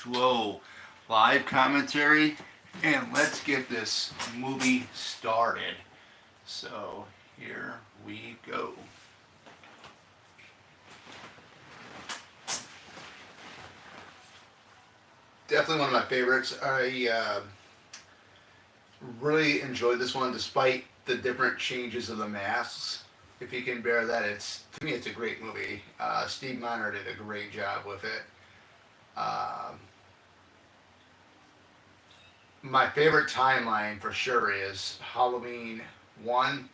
H2O live commentary, and let's get this movie started. So here we go. Definitely one of my favorites. I really enjoyed this one despite the different changes of the masks. If you can bear that, to me it's a great movie. Steve Miner did a great job with it. Um, my favorite timeline for sure is Halloween 1,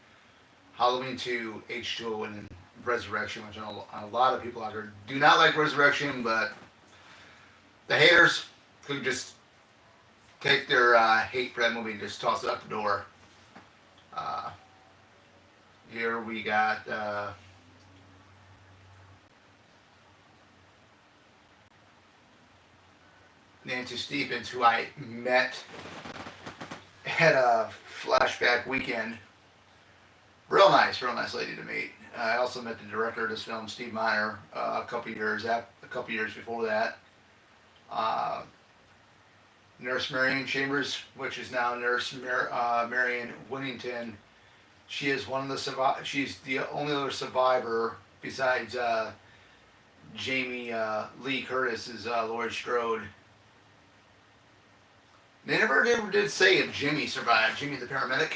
Halloween 2, H2O, and then Resurrection, which I know a lot of people out there do not like Resurrection, but the haters could just take their hate for that movie and just toss it out the door. Uh, Here we got Nancy Stephens, who I met at a flashback weekend. Real nice lady to meet. I also met the director of this film, Steve Miner, a couple years before that. Uh, Nurse Marion Chambers, which is now Marion Winnington. She is one of the She's the only other survivor besides Jamie Lee Curtis is Laurie Strode. They never did say if Jimmy survived. Jimmy the paramedic.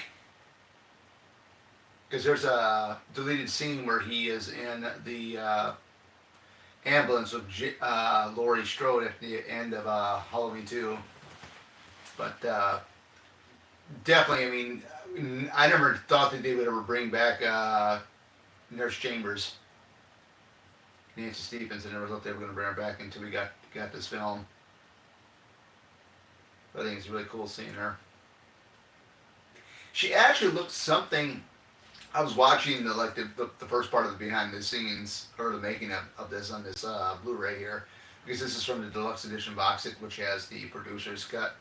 Because there's a deleted scene where he is in the ambulance with Laurie Strode at the end of Halloween 2. But definitely, I mean, I never thought that they would ever bring back Nurse Chambers, Nancy Stephens. I never thought they were going to bring her back until we got this film. But I think it's really cool seeing her. She actually looks something. I was watching the first part of the behind the scenes or the making of this on this Blu-ray here, because this is from the deluxe edition box set, which has the producer's cut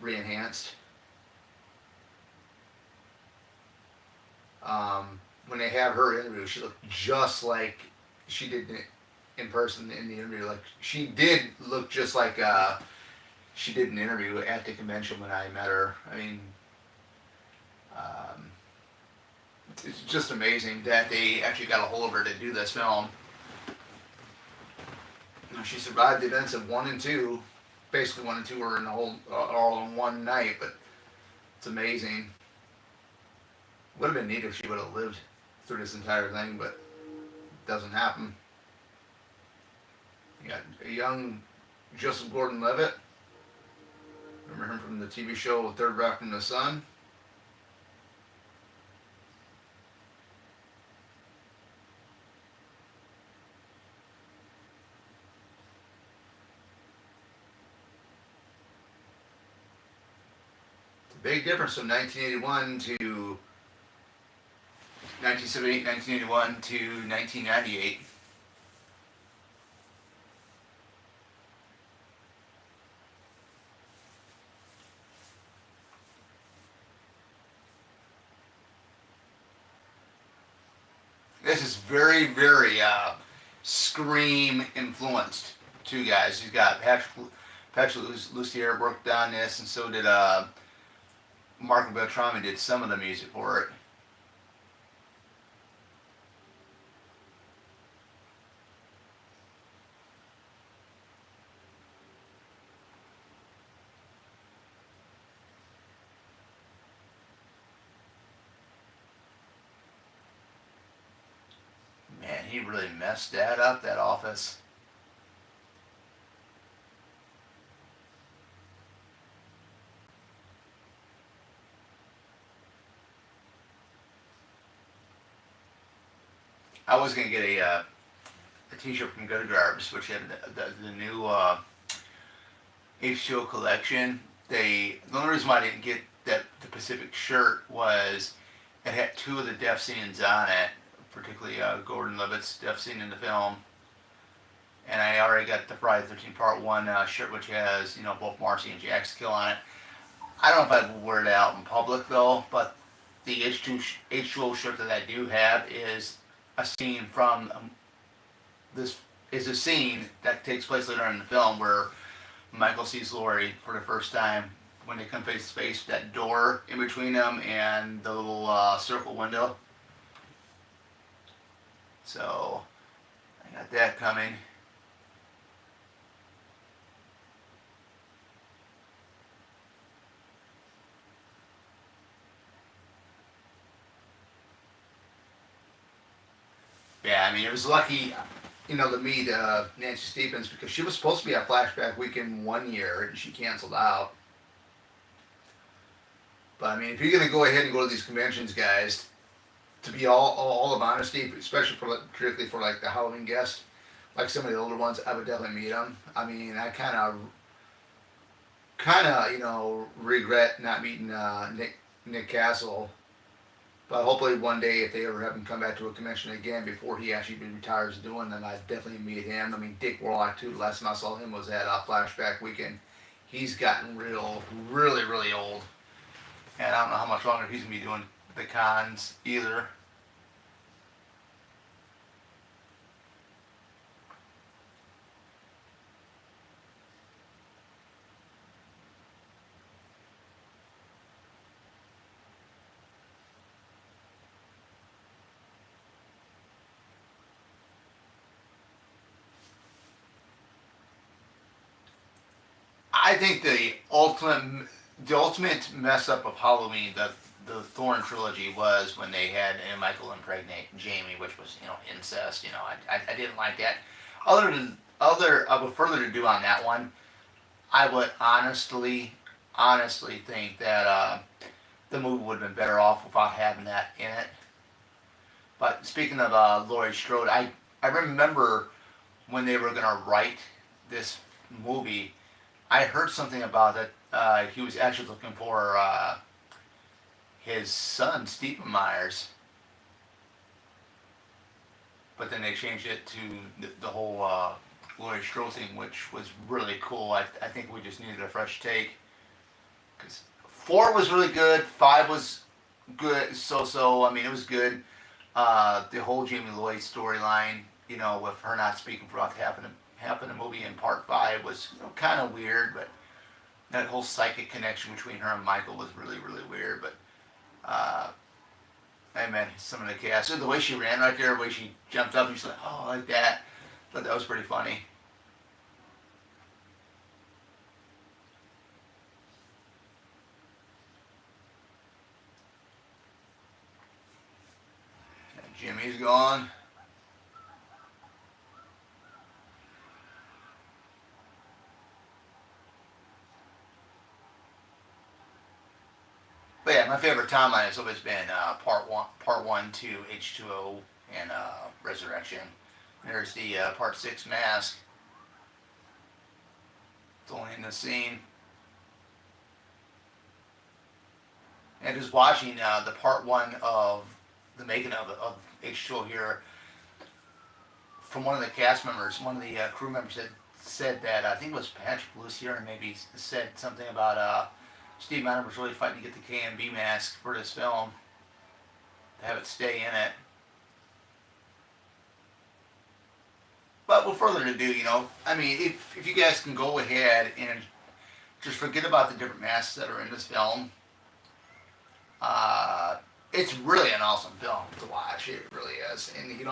re-enhanced. When they have her interview, she looked just like she did in person in the interview. Like she did look just like she did an interview at the convention when I met her. I mean, it's just amazing that they actually got a hold of her to do this film. She survived the events of 1 and 2. Basically, 1 and 2 were in the whole all in one night, but it's amazing. Would have been neat if she would have lived through this entire thing, but it doesn't happen. You got a young Joseph Gordon-Levitt. Remember him from the TV show Third Rock from the Sun? Big difference from 1981 to 1978, 1981 to 1998. This is very, very Scream influenced. Two guys. He's got Patrick Lussier worked on this, and so did Mark Beltrami did some of the music for it. Man, he really messed that up, that office. I was gonna get a T-shirt from Gutter Garbs, which had the new H2O collection. The only reason why I didn't get the Pacific shirt was it had 2 of the death scenes on it, particularly Gordon-Levitt's death scene in the film. And I already got the Friday the 13th Part 1 shirt, which has both Marcy and Jack's kill on it. I don't know if I'd wear it out in public though, but the H2O shirt that I do have is a scene from this is a scene that takes place later in the film where Michael sees Laurie for the first time when they come face to face. That door in between them and the little circle window. So I got that coming. Yeah, I mean, it was lucky, to meet Nancy Stephens because she was supposed to be at Flashback Weekend 1 year and she canceled out. But I mean, if you're gonna go ahead and go to these conventions, guys, to be all of honesty, especially particularly for like the Halloween guests, like some of the older ones, I would definitely meet them. I mean, I kind of regret not meeting Nick Castle. But hopefully one day, if they ever have him come back to a convention again before he actually retires doing them, I'd definitely meet him. I mean, Dick Warlock too. The last time I saw him was at Flashback Weekend. He's gotten really, really old, and I don't know how much longer he's gonna be doing the cons either. I think the ultimate mess up of Halloween, the Thorn trilogy, was when they had Michael impregnate Jamie, which was incest. I didn't like that. With further to do on that one, I would honestly think that the movie would have been better off without having that in it. But speaking of Laurie Strode, I remember when they were gonna write this movie, I heard something about that. He was actually looking for his son, Stephen Myers, but then they changed it to the whole Laurie Strode thing, which was really cool. I think we just needed a fresh take. Because 4 was really good, 5 was good, so. I mean, it was good. The whole Jamie Lloyd storyline, with her not speaking throughout half of the movie in part 5 was kind of weird, but that whole psychic connection between her and Michael was really, really weird. But I mean, some of the cast, the way she ran right there, the way she jumped up, and she's like, oh, like that. Thought that was pretty funny. And Jimmy's gone. But yeah, my favorite timeline has always been part one, two, H2O, and Resurrection. There's the part 6 mask. It's only in the scene. And just watching the part 1 of the making of H2O here, from one of the cast members, one of the crew members said that, I think it was Patrick Lucier, maybe said something about Steve Miner was really fighting to get the KMB mask for this film, to have it stay in it. But with further ado, I mean, if you guys can go ahead and just forget about the different masks that are in this film, it's really an awesome film to watch. It really is. And,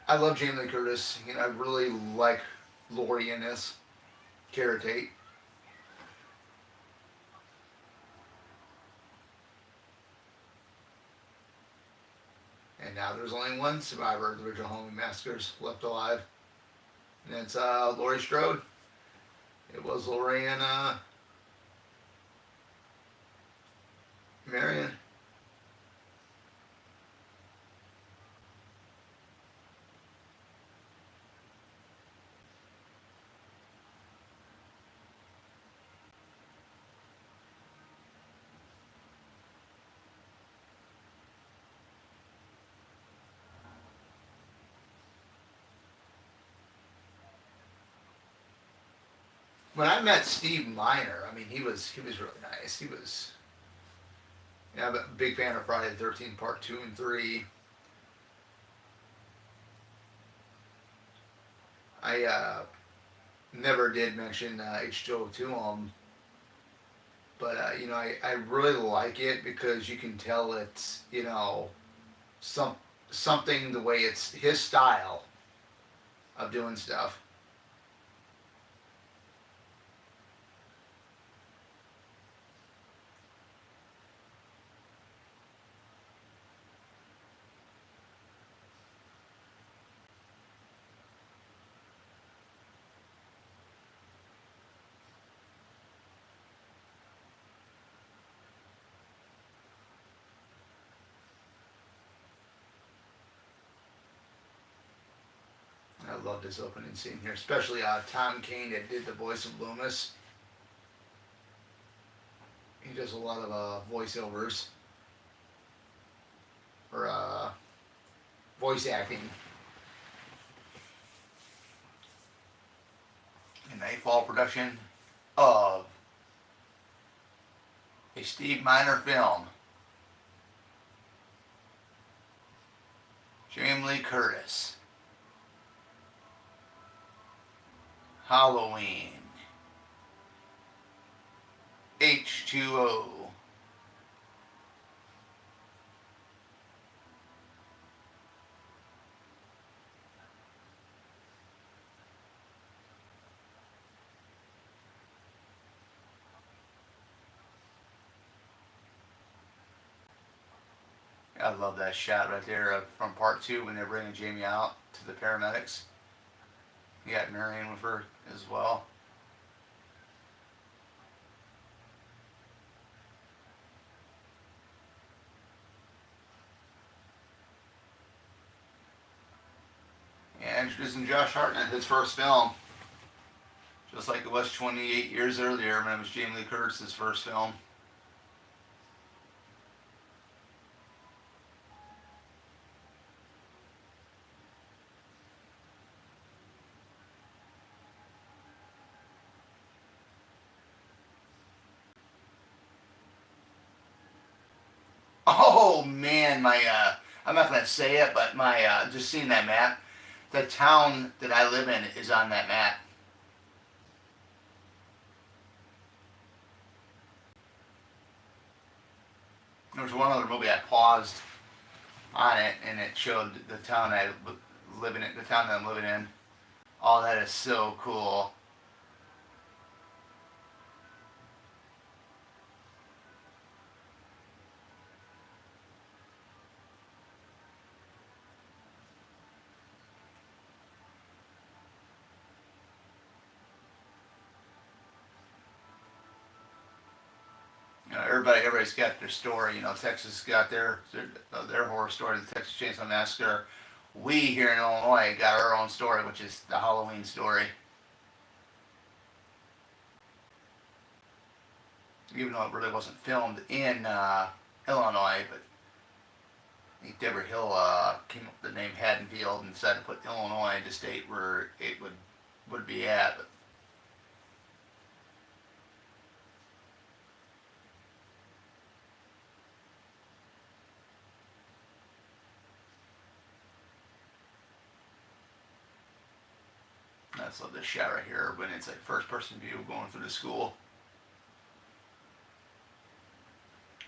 I love Jamie Lee Curtis. I really like Laurie in this. Cara Tate. And now there's only one survivor of the original Halloween massacres left alive. And it's Laurie Strode. It was Laurie and Marion. When I met Steve Miner, I mean, he was really nice. I'm a big fan of Friday the 13th Part 2 and 3. I never did mention H2O to him, but I really like it because you can tell it's some something the way it's his style of doing stuff. I love this opening scene here, especially Tom Kane that did the voice of Loomis. He does a lot of voiceovers or voice acting. A Nightfall production of a Steve Miner film. Jamie Lee Curtis. Halloween. H2O. I love that shot right there from part two when they're bringing Jamie out to the paramedics. You got Marion with her as well. And introducing Josh Hartnett, his first film. Just like it was 28 years earlier when it was Jamie Lee Curtis's first film. Oh man, my I'm not gonna say it, but my just seeing that map, the town that I live in is on that map. There was one other movie I paused on it, and it showed the town I live in, the town that I'm living in. Oh, that is so cool. Everybody's got their story. Texas got their horror story, the Texas Chainsaw Massacre. We here in Illinois got our own story, which is the Halloween story. Even though it really wasn't filmed in Illinois, but I think Deborah Hill came up with the name Haddonfield and decided to put Illinois, the state where it would be at. But that's love this shot right here when it's like first person view going through the school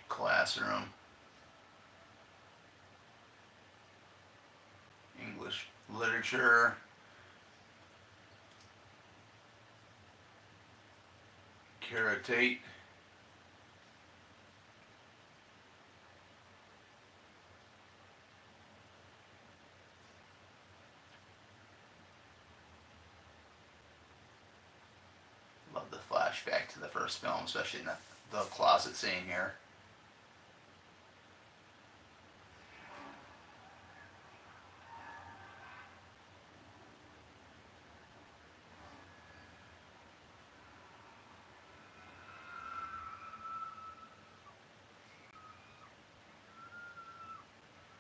classroom. English literature. Kara Tate. Love the flashback to the first film, especially in the closet scene here.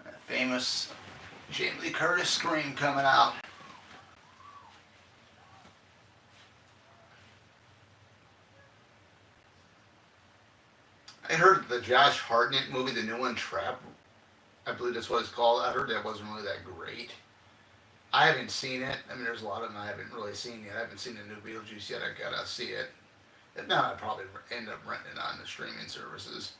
That famous Jamie Lee Curtis scream coming out. I heard the Josh Hartnett movie, the new one, Trap. I believe that's what it's called. I heard that wasn't really that great. I haven't seen it. I mean, there's a lot of them I haven't really seen yet. I haven't seen the new Beetlejuice yet. I gotta see it. If not, I'd probably end up renting it on the streaming services.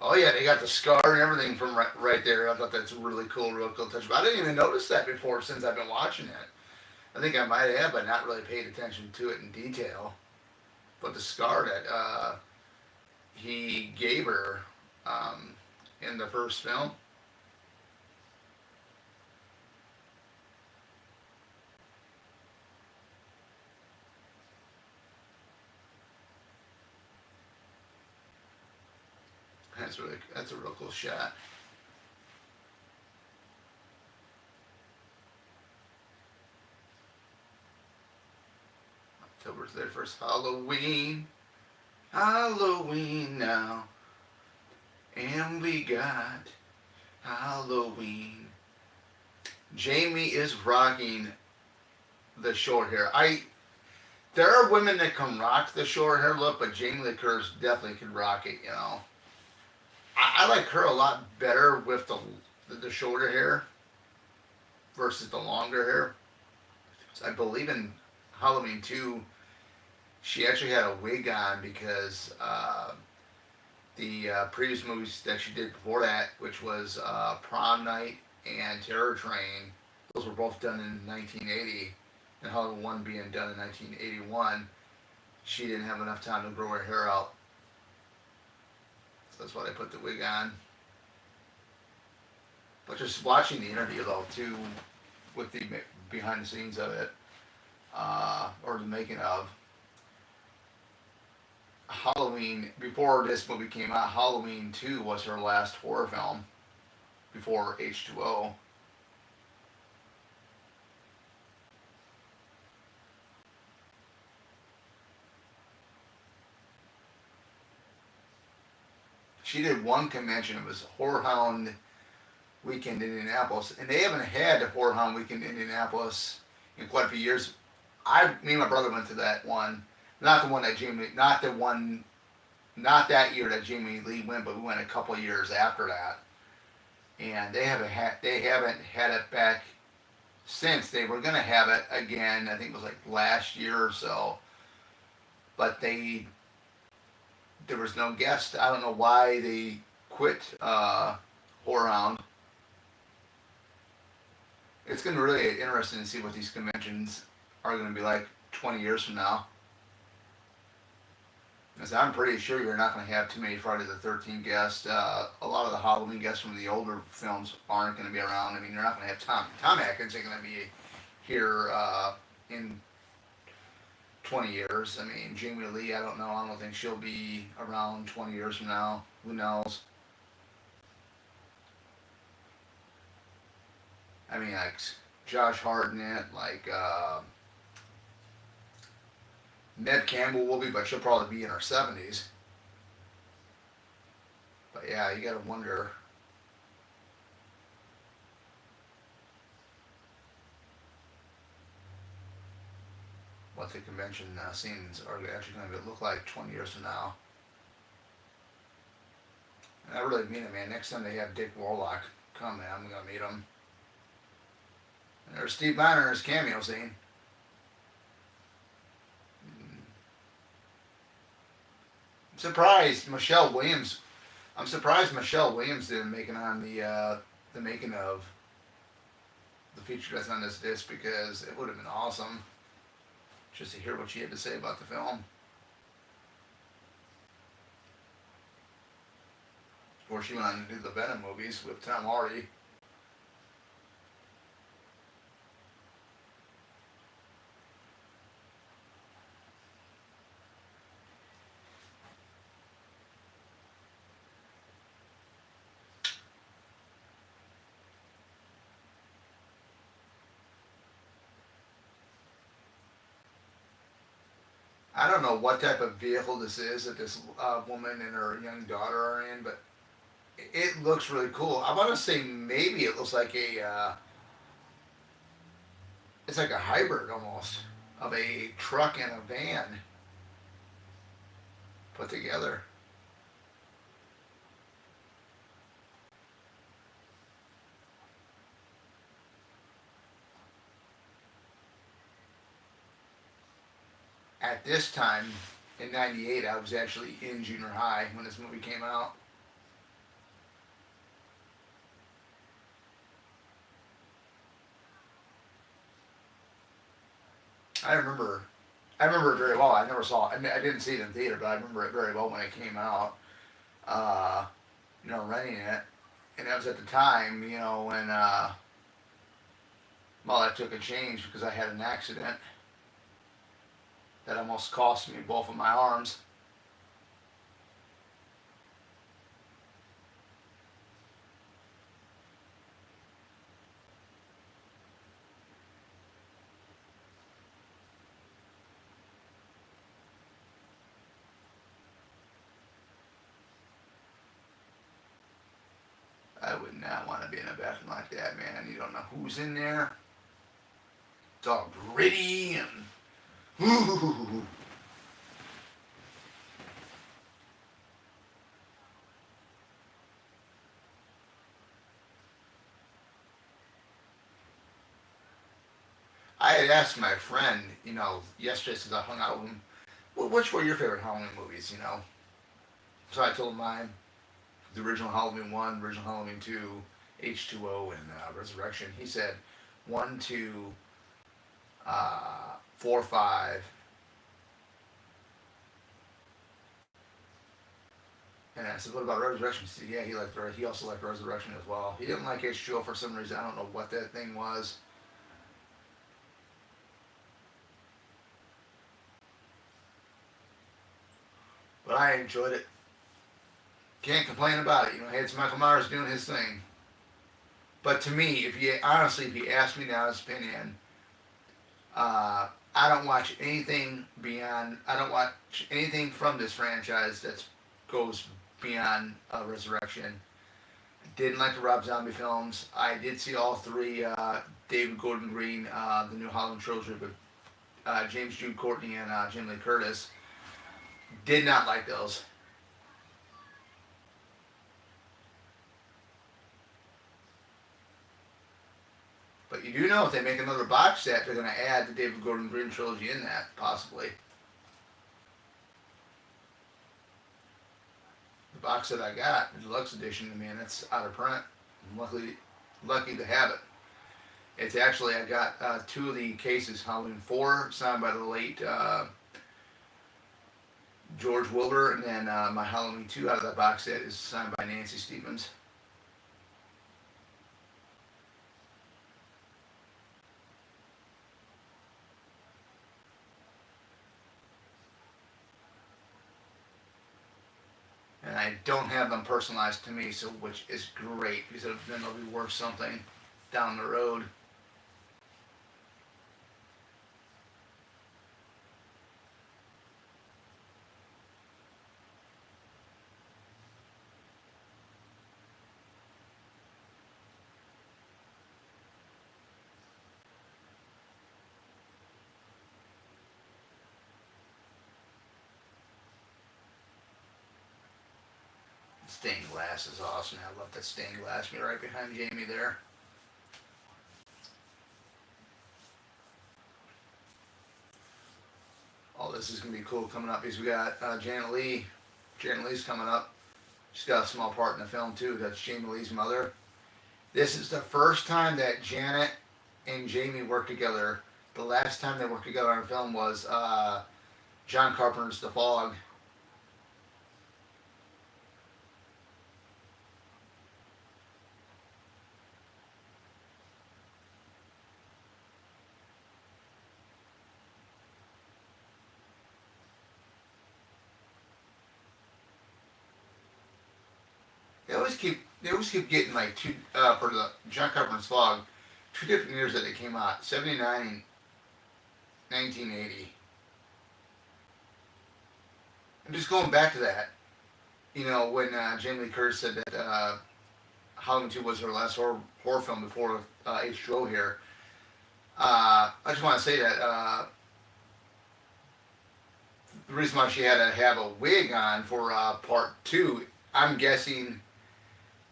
Oh yeah, they got the scar and everything from right there. I thought that's a really cool, real cool touch. But I didn't even notice that before since I've been watching it. I think I might have, but not really paid attention to it in detail. But the scar that he gave her um, in the first film, that's a real cool shot. October's their first Halloween, Halloween now, and we got Halloween. Jamie is rocking the short hair. There are women that can rock the short hair look, but Jamie Lee Curtis definitely can rock it. You know, I like her a lot better with the shorter hair versus the longer hair. So I believe in Halloween 2, she actually had a wig on because the previous movies that she did before that, which was Prom Night and Terror Train, those were both done in 1980, and Halloween 1 being done in 1981, she didn't have enough time to grow her hair out. So that's why they put the wig on. But just watching the interview though too, with the behind the scenes of it, or the making of Halloween, before this movie came out, Halloween 2 was her last horror film before H2O. She did one convention. It was Horror Hound Weekend in Indianapolis, and they haven't had a Horror Hound Weekend in Indianapolis in quite a few years. Me and my brother went to that one, not the one that Jamie, not the one, not that year that Jamie Lee went, but we went a couple of years after that, and they haven't had it back since. They were gonna have it again. I think it was like last year or so, but there was no guest. I don't know why they quit Horror Hound. It's going to be really interesting to see what these conventions are going to be like 20 years from now. Because I'm pretty sure you're not going to have too many Friday the 13th guests. A lot of the Halloween guests from the older films aren't going to be around. I mean, you're not going to have Tom Atkins ain't going to be here in 20 years. I mean, Jamie Lee, I don't know. I don't think she'll be around 20 years from now. Who knows? I mean, like Josh Hartnett, like Ned Campbell will be, but she'll probably be in her 70s. But yeah, you gotta wonder what the convention scenes are actually going to look like 20 years from now. And I really mean it, man. Next time they have Dick Warlock come, man, I'm gonna meet him. And there's Steve Banner in his cameo scene. I'm surprised Michelle Williams. I'm surprised Michelle Williams didn't make it on the making of the feature that's on this disc, because it would have been awesome just to hear what she had to say about the film. Before she went on to do the Venom movies with Tom Hardy. I don't know what type of vehicle this is that this woman and her young daughter are in, but it looks really cool. I want to say maybe it looks like it's like a hybrid almost of a truck and a van put together. at this time in '98, I was actually in junior high when this movie came out. I remember, I remember it very well. I never saw it. I didn't see it in theater, but I remember it very well when it came out. Uh, Renting it, and that was at the time, when well, I took a change because I had an accident that almost cost me both of my arms. I would not want to be in a bathroom like that, man. You don't know who's in there. It's all gritty and ooh. I had asked my friend, yesterday since I hung out with him, well, which were your favorite Halloween movies? So I told him mine, the original Halloween 1, original Halloween 2, H2O, and Resurrection. He said 1, 2, 4, 5, and I said, what about Resurrection? He said, yeah, he also liked Resurrection as well. He didn't like H2O for some reason. I don't know what that thing was. But I enjoyed it. Can't complain about it. Hey, it's Michael Myers doing his thing. But to me, if you ask me now his opinion, I don't watch anything beyond. I don't watch anything from this franchise that goes beyond Resurrection. I didn't like the Rob Zombie films. I did see all three David Gordon Green, the New Holland trilogy with James Jude Courtney and Jamie Lee Curtis. Did not like those. But you do know if they make another box set, they're going to add the David Gordon Green trilogy in that, possibly. The box set I got, the deluxe edition, man, it's out of print. I'm lucky to have it. It's actually, I got two of the cases, Halloween 4, signed by the late George Wilbur, and then my Halloween 2 out of that box set is signed by Nancy Stevens. And I don't have them personalized to me, so which is great because then they'll be worth something down the road. Stained glass is awesome. I love that stained glass. Me right behind Jamie there. All this is gonna be cool coming up because we got Janet Leigh. Janet Leigh's coming up. She's got a small part in the film too. That's Jamie Lee's mother. This is the first time that Janet and Jamie worked together. The last time they worked together on a film was John Carpenter's The Fog. They always keep getting like two for the John Carpenter's Fog, two different years that they came out, 79 and 1980. I'm just going back to that. When Jamie Lee Curtis said that Halloween 2 was her last horror film before H2O here. I just want to say that the reason why she had to have a wig on for part 2, I'm guessing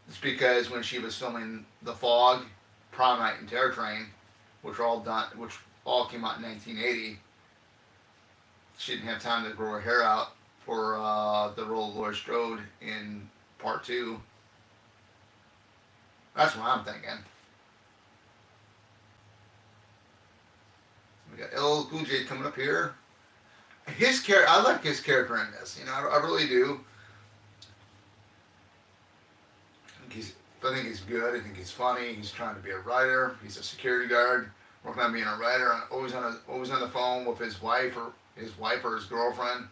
it's because when she was filming The Fog, Prom Night, and Terror Train, which all came out in 1980, she didn't have time to grow her hair out for the role of Laurie Strode in part two. That's what I'm thinking. We got LL Cool J coming up here. His character, I like his character in this. You know, I really do. I think he's good. I think he's funny. He's trying to be a writer. He's a security guard, working on being a writer. Always on the phone with his wife or his girlfriend.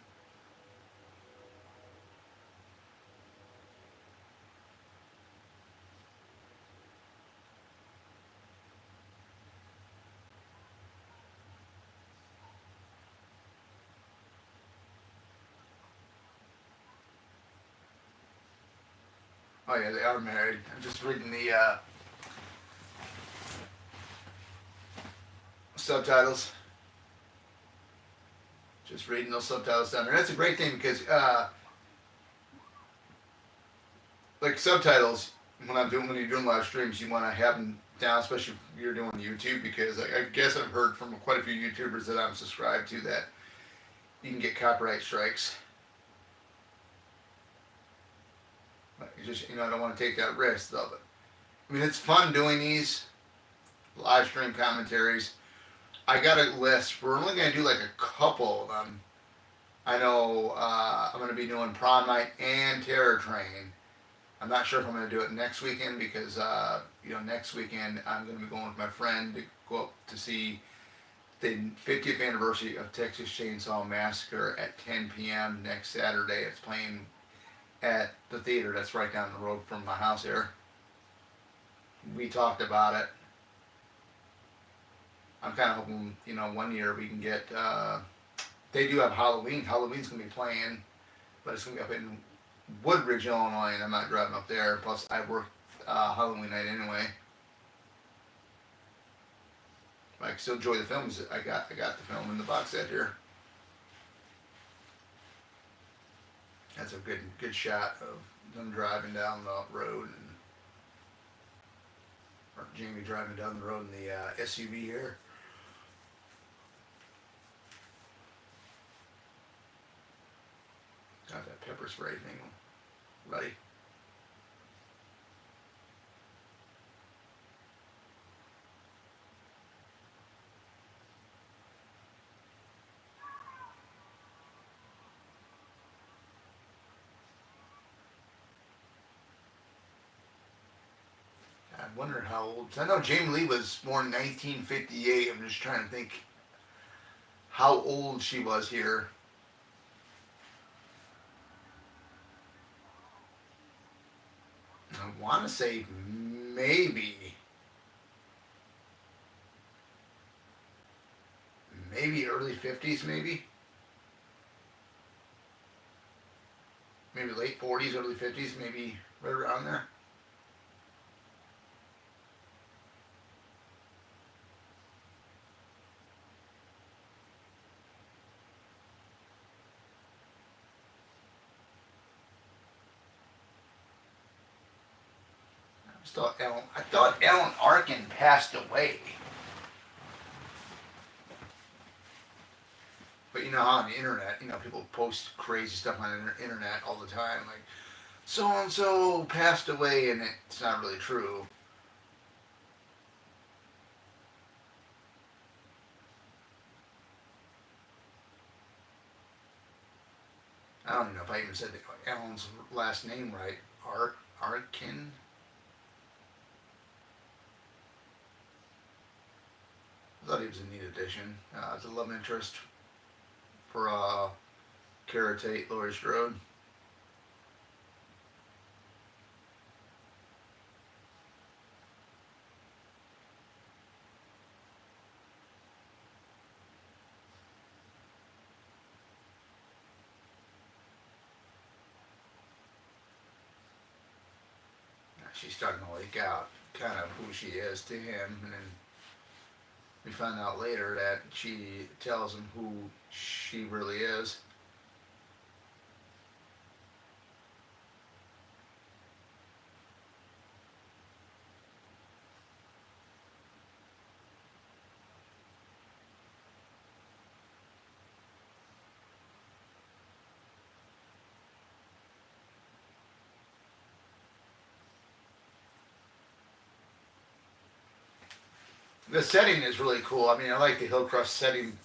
Oh yeah, they are married. I'm just reading the subtitles. Just reading those subtitles down there. That's a great thing because, like subtitles, when you're doing live streams, you want to have them down, especially if you're doing YouTube, because I guess I've heard from quite a few YouTubers that I'm subscribed to that you can get copyright strikes. I don't want to take that risk though. But I mean, it's fun doing these live stream commentaries. I got a list. We're only going to do like a couple of them. I know I'm going to be doing Prom Night and Terror Train. I'm not sure if I'm going to do it next weekend because, next weekend I'm going to be going with my friend to go up to see the 50th anniversary of Texas Chainsaw Massacre at 10 p.m. next Saturday. It's playing at the theater that's right down the road from my house here. We talked about it. I'm kind of hoping, one year we can get, they do have Halloween. Halloween's going to be playing, but it's going to be up in Woodbridge, Illinois, and I'm not driving up there. Plus, I work Halloween night anyway. But I can still enjoy the films. I got the film in the box set here. That's a good shot of them driving down the road, or Jamie driving down the road in the SUV here. Got that pepper spray thing ready. I wonder how old. I know Jamie Lee was born in 1958. I'm just trying to think how old she was here. I want to say maybe early 50s, maybe late 40s, early 50s, maybe right around there. I thought Ellen Arkin passed away. But you know how on the internet, people post crazy stuff on the internet all the time, like so and so passed away, and it's not really true. I don't even know if I even said Ellen's last name right. Arkin. I thought he was a neat addition. As a love interest for Cara Tate, Laurie Strode. She's starting to leak out kind of who she is to him, and then we find out later that she tells him who she really is. The setting is really cool. I mean, I like the Hillcrest setting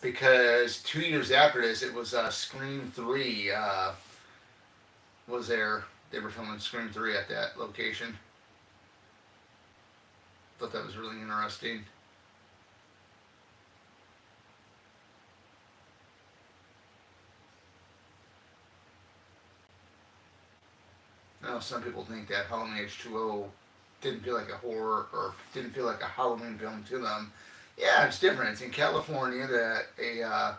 because 2 years after this, it was Scream 3 was there. They were filming Scream 3 at that location. Thought that was really interesting. I know some people think that Halloween H2O didn't feel like a horror or didn't feel like a Halloween film to them. Yeah, it's different. It's in California that a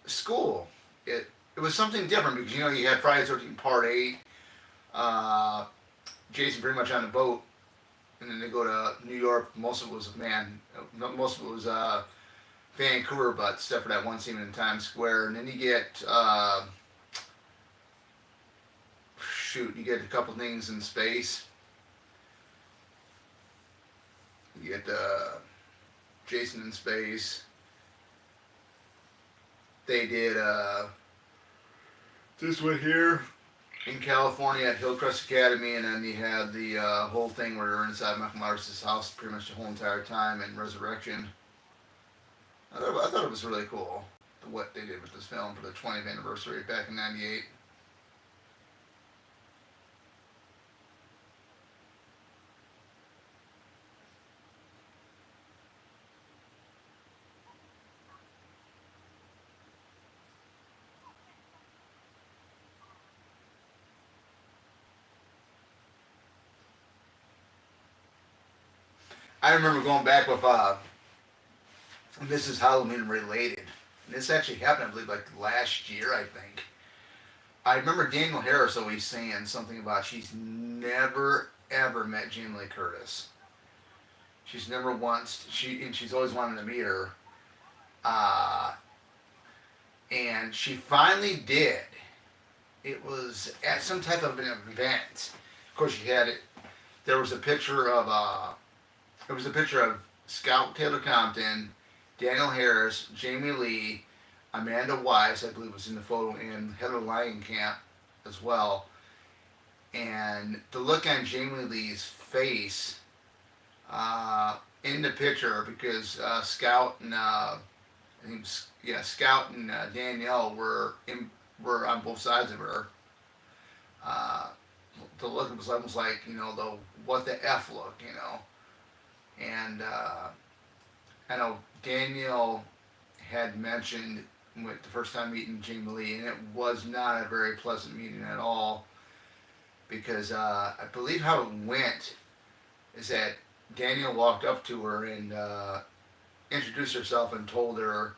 school. It was something different because you had Friday the 13th Part 8, uh, Jason pretty much on the boat, and then they go to New York. Most of it was most of it was Vancouver, but except for that one scene in Times Square, and then you get you get a couple things in space. You get Jason in space. They did this one here in California at Hillcrest Academy, and then you had the whole thing where they're inside Michael Myers' house pretty much the whole entire time in Resurrection. I thought it was really cool what they did with this film for the 20th anniversary back in '98. I remember going back with this is Halloween related. And this actually happened, I believe, like last year, I think. I remember Daniel Harris always saying something about she's never ever met Jamie Lee Curtis. She's never once and she's always wanted to meet her. Uh, and she finally did. It was at some type of an event. Of course, she had it. There was a picture of Scout Taylor Compton, Daniel Harris, Jamie Lee, Amanda Weiss, I believe was in the photo, and Heather Langenkamp as well. And the look on Jamie Lee's face in the picture, because Scout and Scout and Danielle were on both sides of her. Uh, the look was almost like the what the f look, and I know Danielle had mentioned with the first time meeting Jamie Lee, and it was not a very pleasant meeting at all, because I believe how it went is that Danielle walked up to her and introduced herself and told her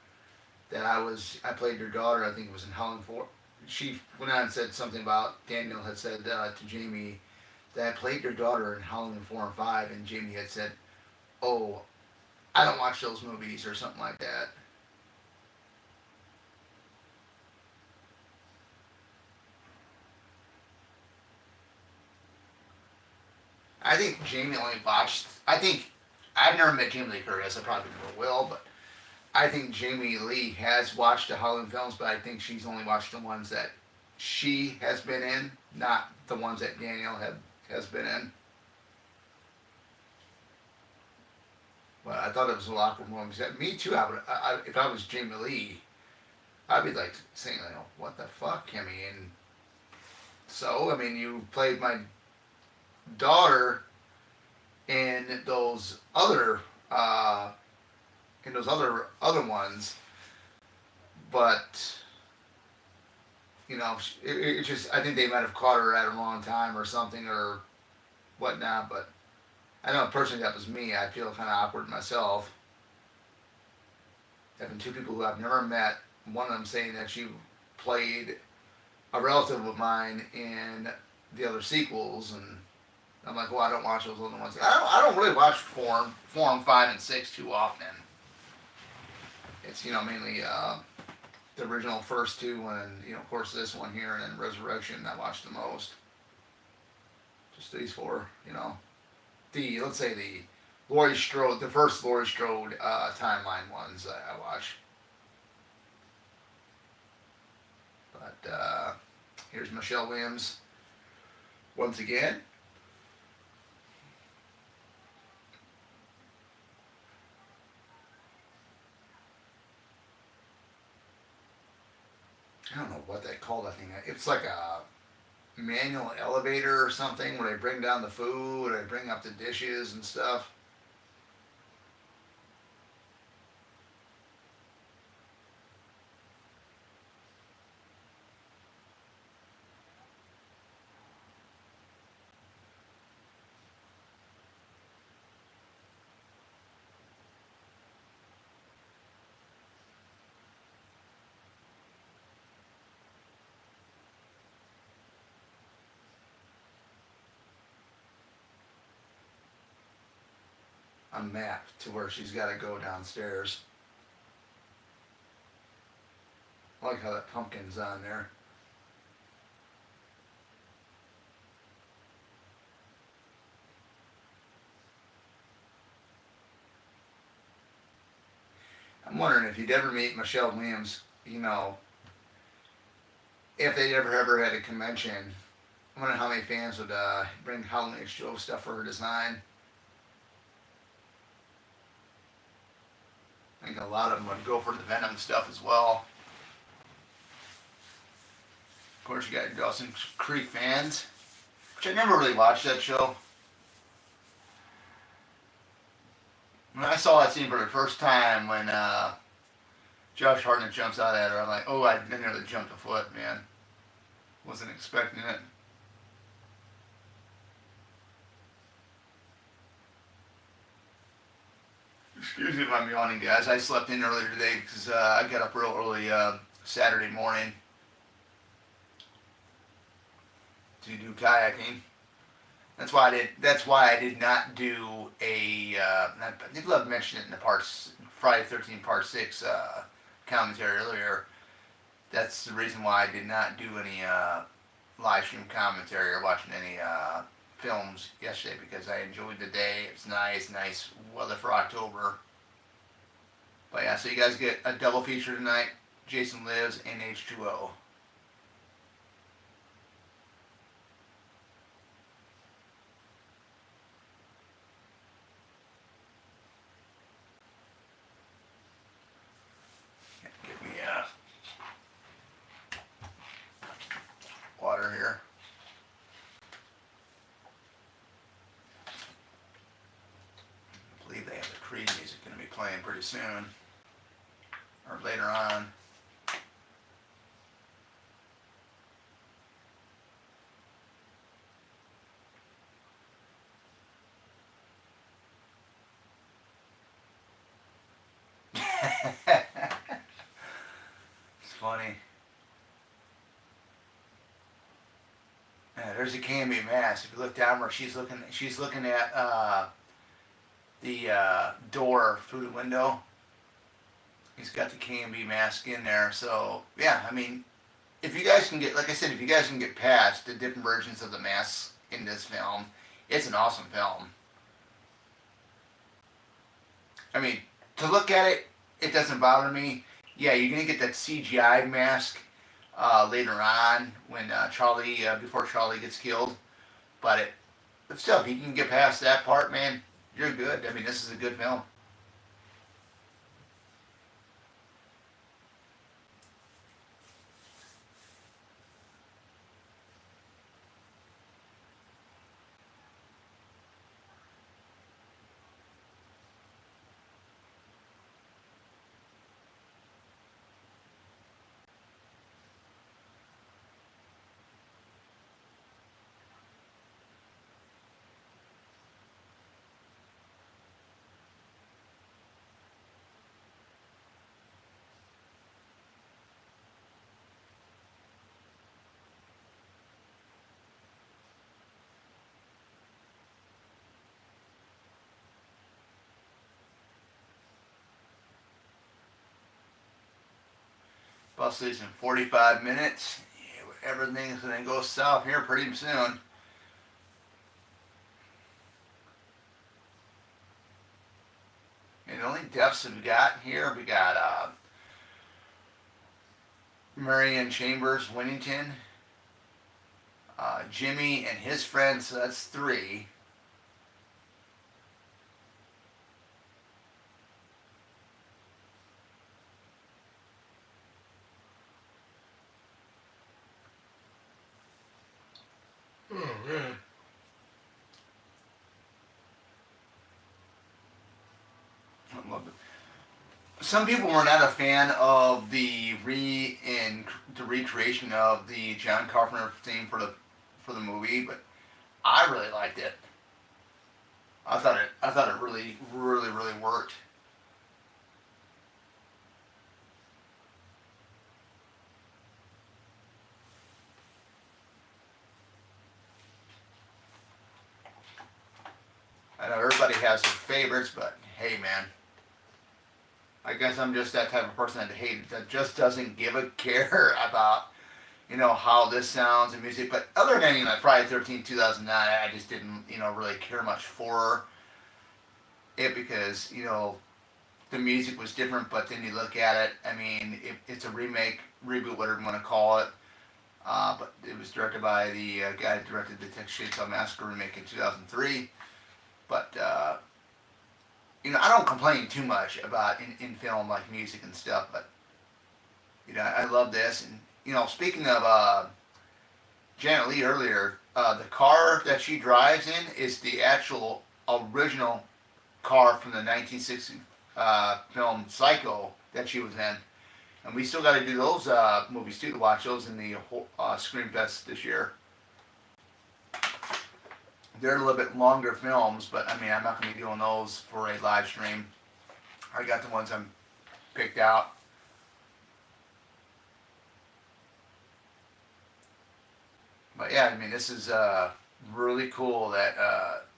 that I played your daughter. I think it was in Howling 4. She went on and said something about Danielle had said to Jamie that I played your daughter in Howling 4 and 5, and Jamie had said, "Oh, I don't watch those movies," or something like that. I think Jamie only watched. I think I've never met Jamie Lee Curtis. I probably never will, but I think Jamie Lee has watched the Howling films, but I think she's only watched the ones that she has been in, not the ones that Danielle has been in. But I thought it was a awkward moment. Me too. If I was Jamie Lee, I'd be like saying, "What the fuck?" I mean, so I mean, you played my daughter in those other other ones, but it just I think they might have caught her at a wrong time or something or whatnot. But I know personally that was me. I feel kind of awkward myself having two people who I've never met. One of them saying that she played a relative of mine in the other sequels, and I'm like, well, I don't watch those other ones. I don't really watch Form 5, and 6 too often. It's mainly the original first two, and of course this one here, and then Resurrection. I watch the most. Just these four, let's say the Laurie Strode, the first Laurie Strode timeline ones I watch. But here's Michelle Williams once again. what they call that thing. It's like a manual elevator or something where they bring down the food, or they bring up the dishes and stuff. A map to where she's got to go downstairs. I like how that pumpkin's on there. I'm wondering if you'd ever meet Michelle Williams, if they'd ever had a convention. I wonder how many fans would bring Halloween H2O stuff for her design. I think a lot of them would go for the Venom stuff as well. Of course, you got Dawson Creek fans, which I never really watched that show. When I saw that scene for the first time, when Josh Hartnett jumps out at her, I'm like, oh, I nearly jumped a foot, man. Wasn't expecting it. Excuse me if I'm yawning, guys. I slept in earlier today because I got up real early Saturday morning to do kayaking. That's why I did not do a. I think Love mentioned it in the Friday 13 Part 6 commentary earlier. That's the reason why I did not do any live stream commentary or watching any films yesterday, because I enjoyed the day. It's nice weather for October. But yeah, so you guys get a double feature tonight: Jason Lives and H2O. Get me water here. I believe they have the Creed music going to be playing pretty soon, or later on. It's funny. Yeah, there's a Camby mask. If you look down where she's looking at the door through the window. He's got the Camby mask in there. So yeah, I mean, if you guys can get, like I said, if you guys can get past the different versions of the masks in this film, it's an awesome film. I mean, to look at it, it doesn't bother me. Yeah, you're gonna get that CGI mask later on when Charlie, before Charlie gets killed. But still, if you can get past that part, man, you're good. I mean, this is a good film. Bus leaves in 45 minutes. Yeah, everything's gonna go south here pretty soon. And the only deaths we got here, we got Marion Chambers, Winnington, Jimmy and his friend, so that's 3. some people were not a fan of the recreation of the John Carpenter theme for the movie, but I really liked it. I thought it really worked. I know everybody has their favorites, but hey, man, I guess I'm just that type of person that just doesn't give a care about how this sounds and music. But other than Friday 13th 2009, I just didn't really care much for it because the music was different. But then you look at it, I mean, it's a remake, reboot, whatever you want to call it. But it was directed by the guy that directed the Texas Chainsaw Massacre remake in 2003. But I don't complain too much about in film like music and stuff. But I love this. And speaking of Janet Leigh earlier, the car that she drives in is the actual original car from the 1960 film Psycho that she was in. And we still got to do those movies too, to watch those in the Scream Fest this year. They're a little bit longer films, but I mean, I'm not going to be doing those for a live stream. I got the ones I'm picked out. But yeah, I mean, this is really cool that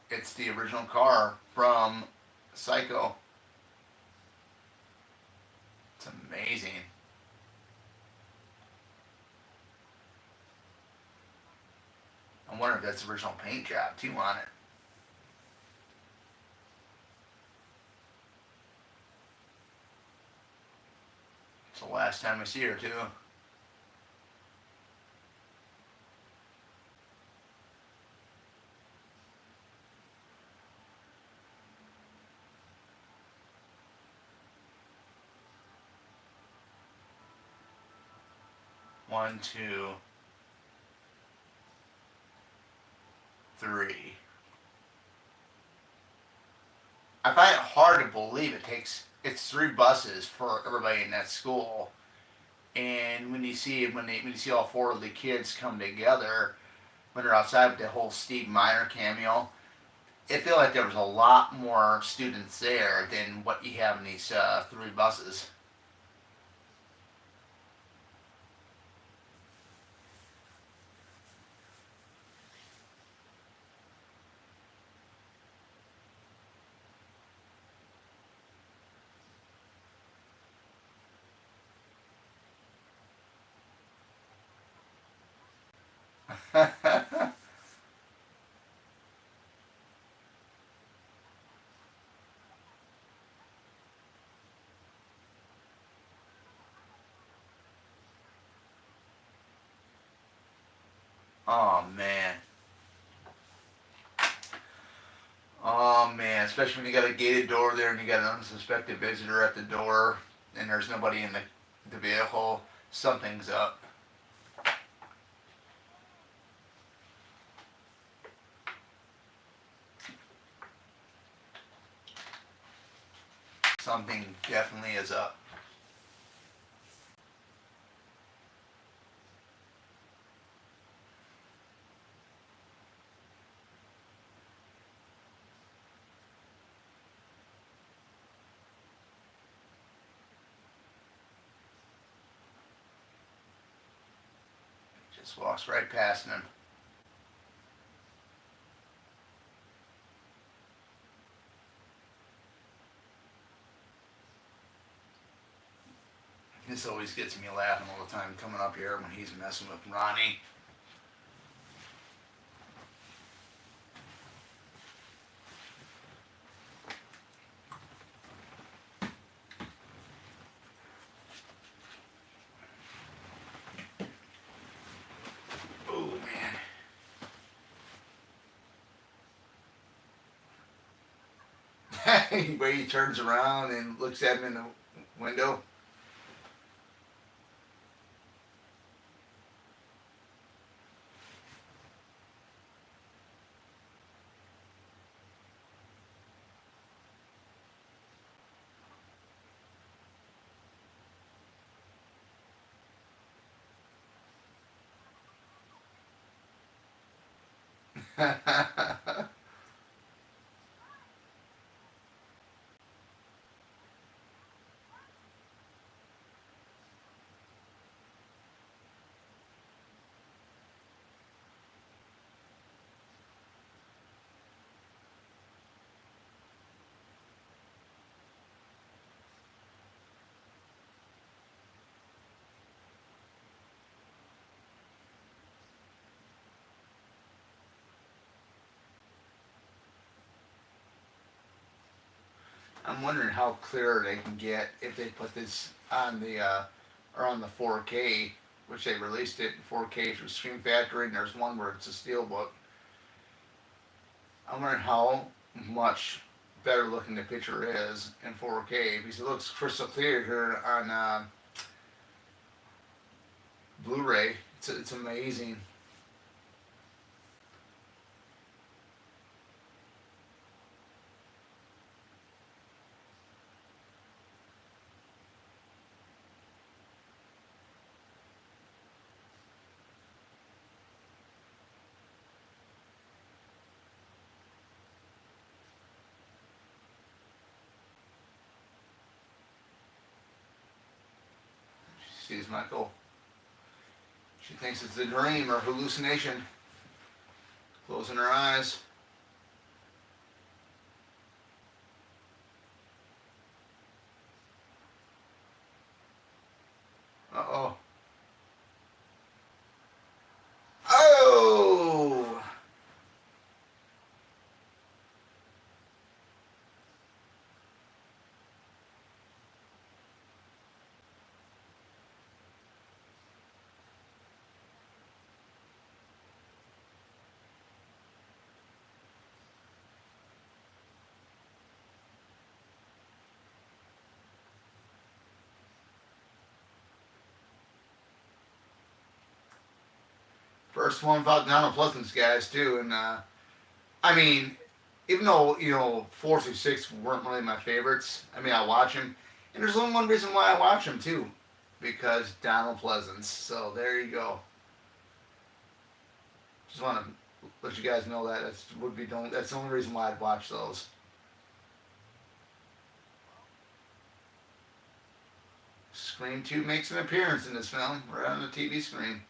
it's the original car from Psycho. It's amazing. I wonder if that's the original paint job too on it. It's the last time I see her too. One, two, three. I find it hard to believe it's three buses for everybody in that school. And when you see all four of the kids come together when they're outside with the whole Steve Miner cameo, it felt like there was a lot more students there than what you have in these three buses. Oh man. Oh man, especially when you got a gated door there and you got an unsuspected visitor at the door and there's nobody in the vehicle, something's up. Something definitely is up. Just walks right past him. This always gets me laughing all the time coming up here when he's messing with Ronnie. Oh man. Where he turns around and looks at him in the window. I'm wondering how clear they can get if they put this on the or on the 4K, which they released it in 4K through Screen Factory, and there's one where it's a steelbook. I'm wondering how much better looking the picture is in 4K because it looks crystal clear here on Blu-ray. It's amazing. She sees Michael. She thinks it's a dream or hallucination. Closing her eyes. Uh-oh. Oh! First one about Donald Pleasant's guys too, and I mean, even though 4 through 6 weren't really my favorites, I mean I watch them, and there's only one reason why I watch them too, because Donald Pleasance. So there you go. Just want to let you guys know that that's the only reason why I'd watch those. Scream 2 makes an appearance in this film, right on the TV screen.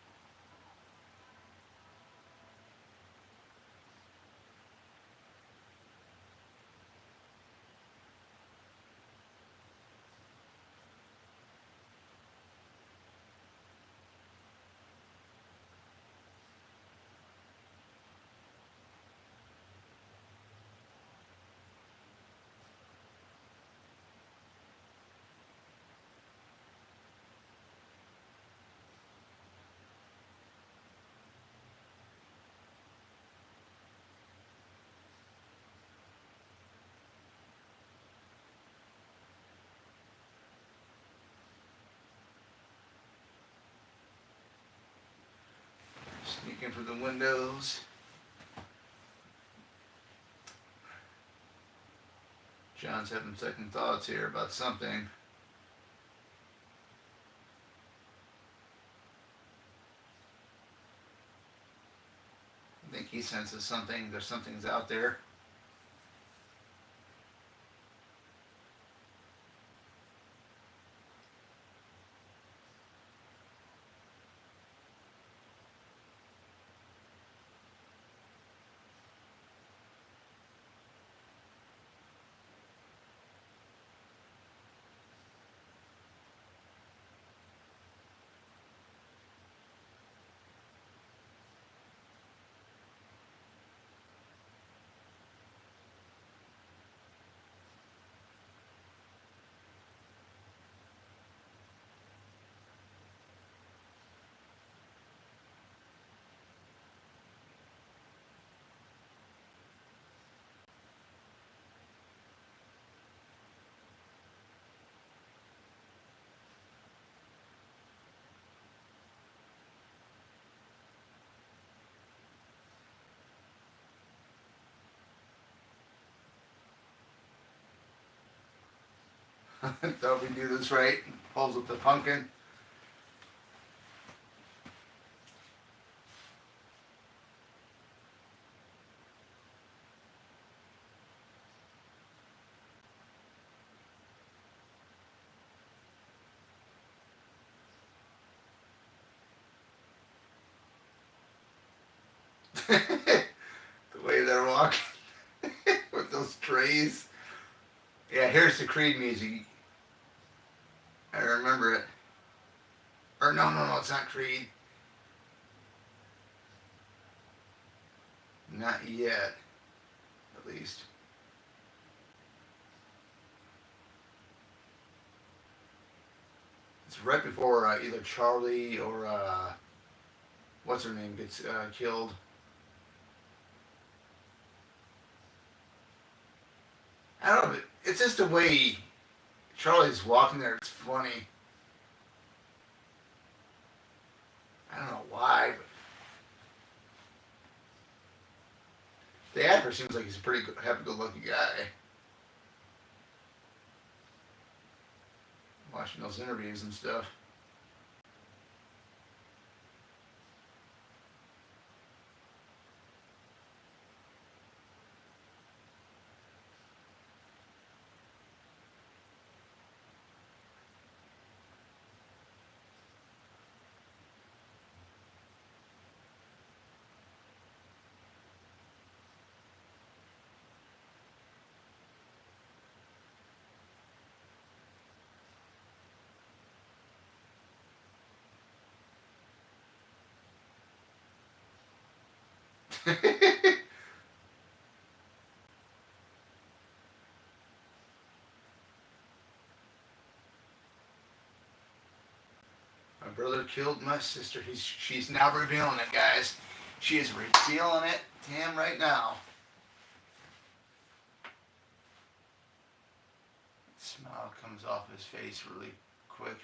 Sneaking through the windows. John's having second thoughts here about something. I think he senses something. Something's out there. Thought we do this right. Pulls up the pumpkin. The way they're walking with those trays. Yeah, here's the Creed music. I remember it. Or no, no, no, it's not Creed. Not yet, at least. It's right before either Charlie or what's her name gets killed. I don't know. It's just the way Charlie's walking there. It's funny. I don't know why, but the actor seems like he's a pretty good, happy-go-lucky guy. Watching those interviews and stuff. My brother killed my sister. She's now revealing it, guys. She is revealing it to him right now. Smile comes off his face really quick.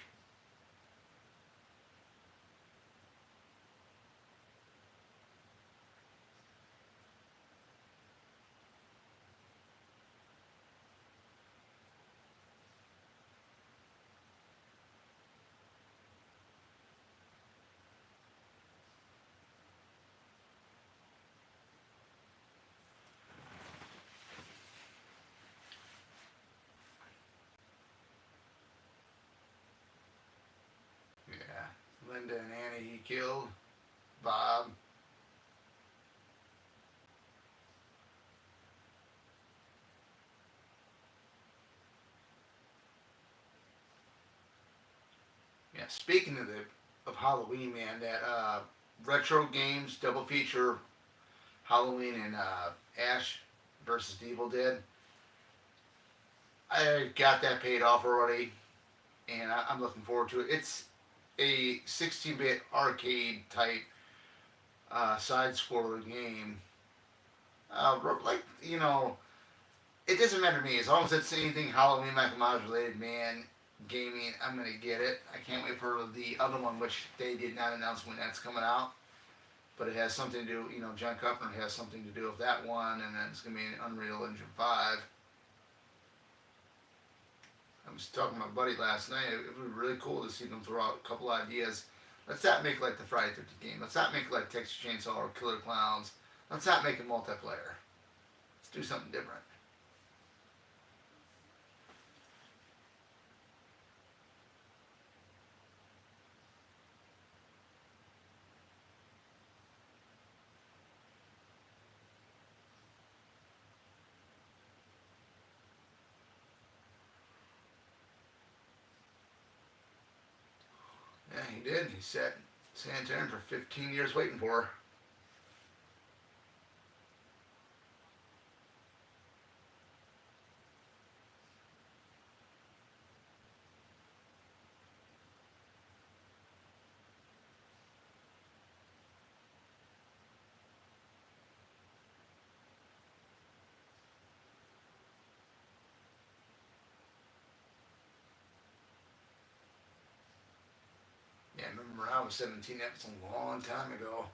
Yeah. Linda and Annie he killed. Bob. Yeah. Speaking of Halloween, man, that retro games double feature Halloween and Ash versus the Evil Dead. I got that paid off already, and I'm looking forward to it. It's a 16-bit arcade type side scroller game. Like it doesn't matter to me as long as it's anything Halloween Michael Myers related. Man, gaming, I'm gonna get it. I can't wait for the other one, which they did not announce when that's coming out. But it has something to do, John Carpenter has something to do with that one, and then it's gonna be an Unreal Engine 5. I was talking to my buddy last night. It would be really cool to see them throw out a couple ideas. Let's not make like the Friday 13th game. Let's not make it like Texas Chainsaw or Killer Clowns. Let's not make it multiplayer. Let's do something different. Yeah, he did. He sat San Antonio for 15 years waiting for her. Yeah, I remember when I was 17. That was a long time ago.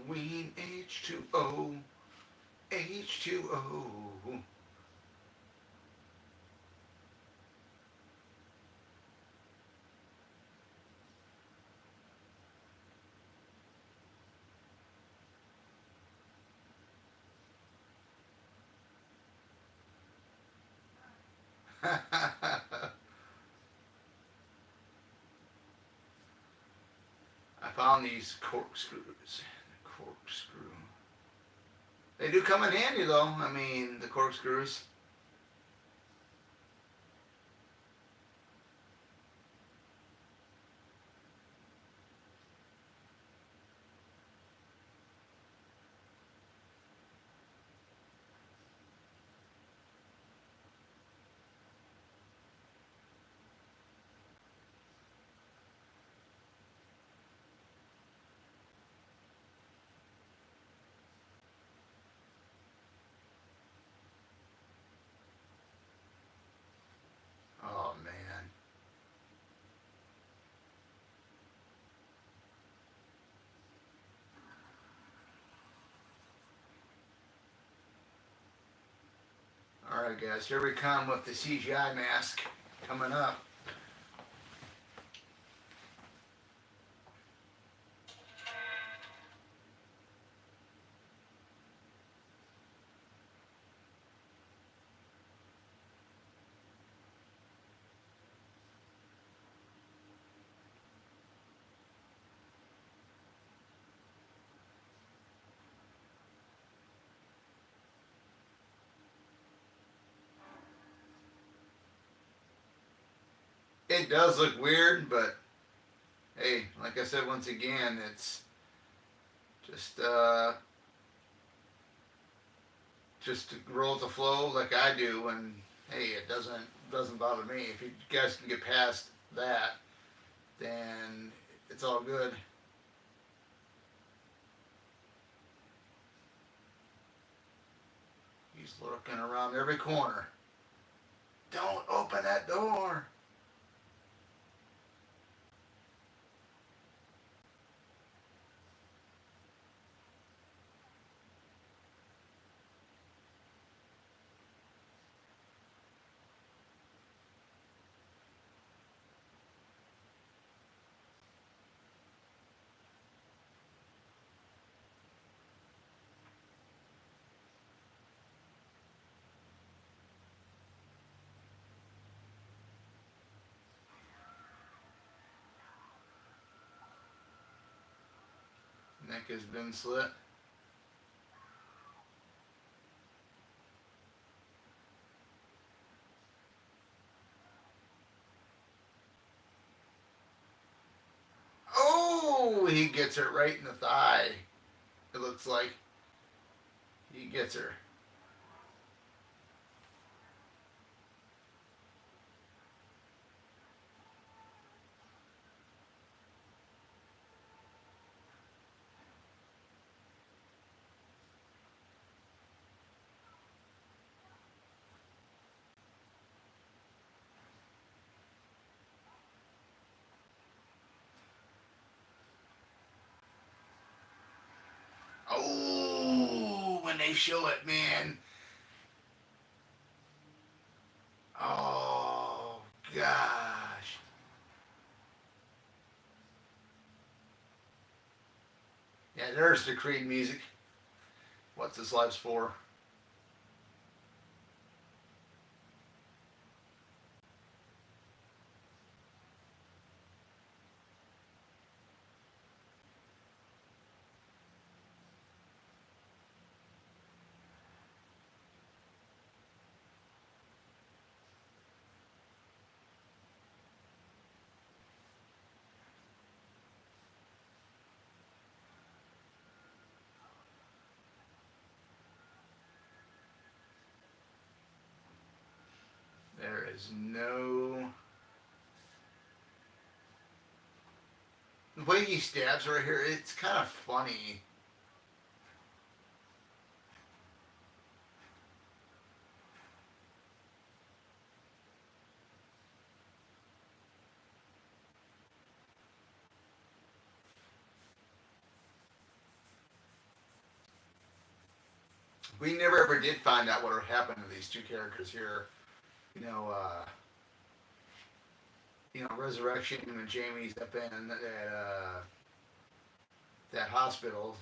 Halloween H2O. H2O. I found these corkscrews. Corkscrew. They do come in handy though. I mean, the corkscrews. Oh man. Alright guys, here we come with the CGI mask coming up. It does look weird, but hey, like I said once again, it's just just to roll with the flow like I do, and hey, it doesn't bother me. If you guys can get past that, then it's all good. He's looking around every corner. Don't open that door. Neck has been slit. Oh, he gets her right in the thigh. It looks like he gets her. Oh, when they show it, man. Oh, gosh. Yeah, there's the Creed music. What's this life's for? There is no. The way he stabs right here, it's kind of funny. we never ever did find out what happened to these two characters here. You know, Resurrection and Jamie's up in that hospital.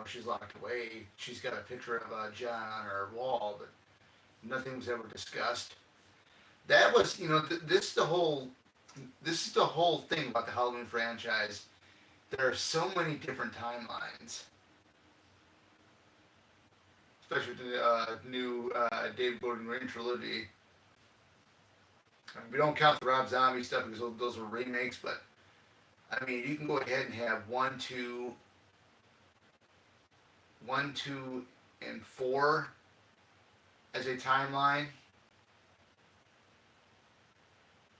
She's locked away. She's got a picture of John on her wall, but nothing was ever discussed. That was, this is the whole thing about the Halloween franchise. There are so many different timelines, especially with the new David Gordon Green trilogy. We don't count the Rob Zombie stuff because those were remakes, but I mean, you can go ahead and have one, two, and four as a timeline,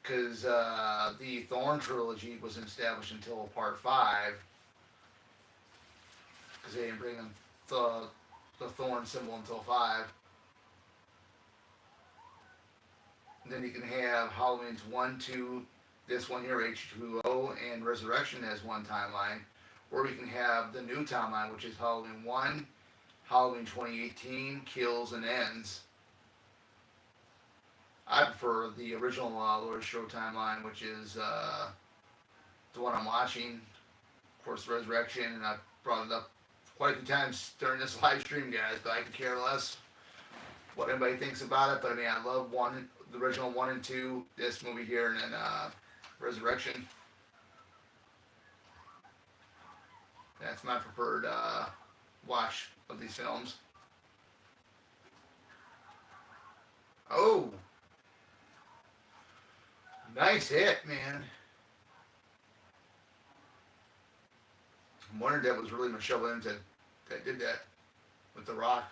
because the Thorn trilogy wasn't established until part five, because they didn't bring in the Thorn symbol until five. And then you can have Halloween's 1, 2, this one here, H2O, and Resurrection as one timeline. Or we can have the new timeline, which is Halloween 1, Halloween 2018, Kills and Ends. I prefer the original Laurie Strode timeline, which is the one I'm watching. Of course, Resurrection, and I've brought it up quite a few times during this live stream, guys, but I can care less what anybody thinks about it. But I mean, I love the original 1 and 2, this movie here, and then Resurrection. That's my preferred watch of these films. Oh, nice hit, man. I'm wondering if that was really Michelle Williams that did that with The Rock.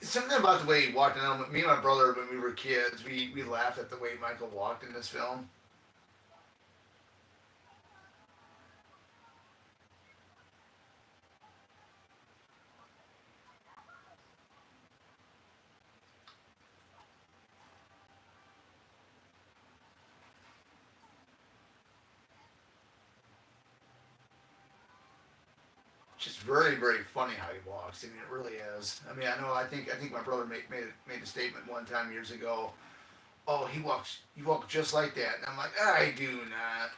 Something about the way he walked. And me and my brother, when we were kids, we laughed at the way Michael walked in this film. Just very, very funny how he walks. I mean, it really is. I mean, I know. I think my brother made a statement one time years ago. Oh, you walk just like that. And I'm like, I do not.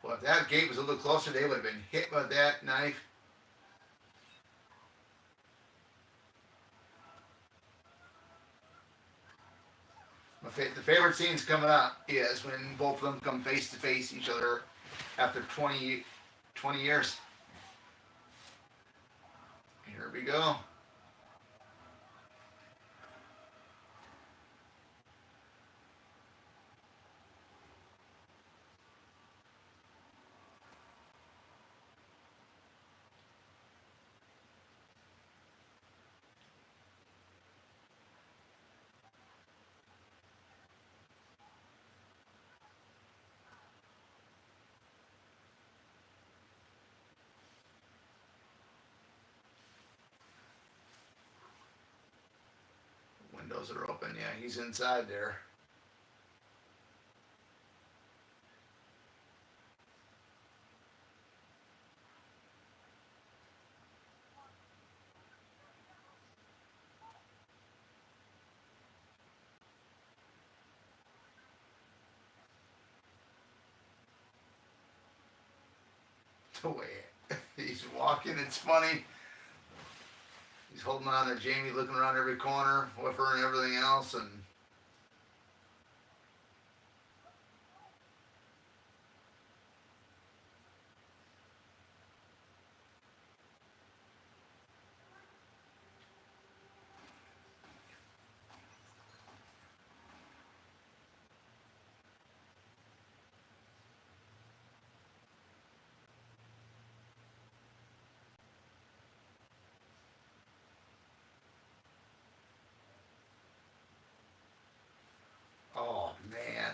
Well, if that gate was a little closer, they would have been hit by that knife. The favorite scenes coming up is when both of them come face to face each other after 20 years. Here we go. Windows are open. Yeah, he's inside there. The way he's walking, it's funny. He's holding on to Jamie, looking around every corner with her and everything else, and oh man,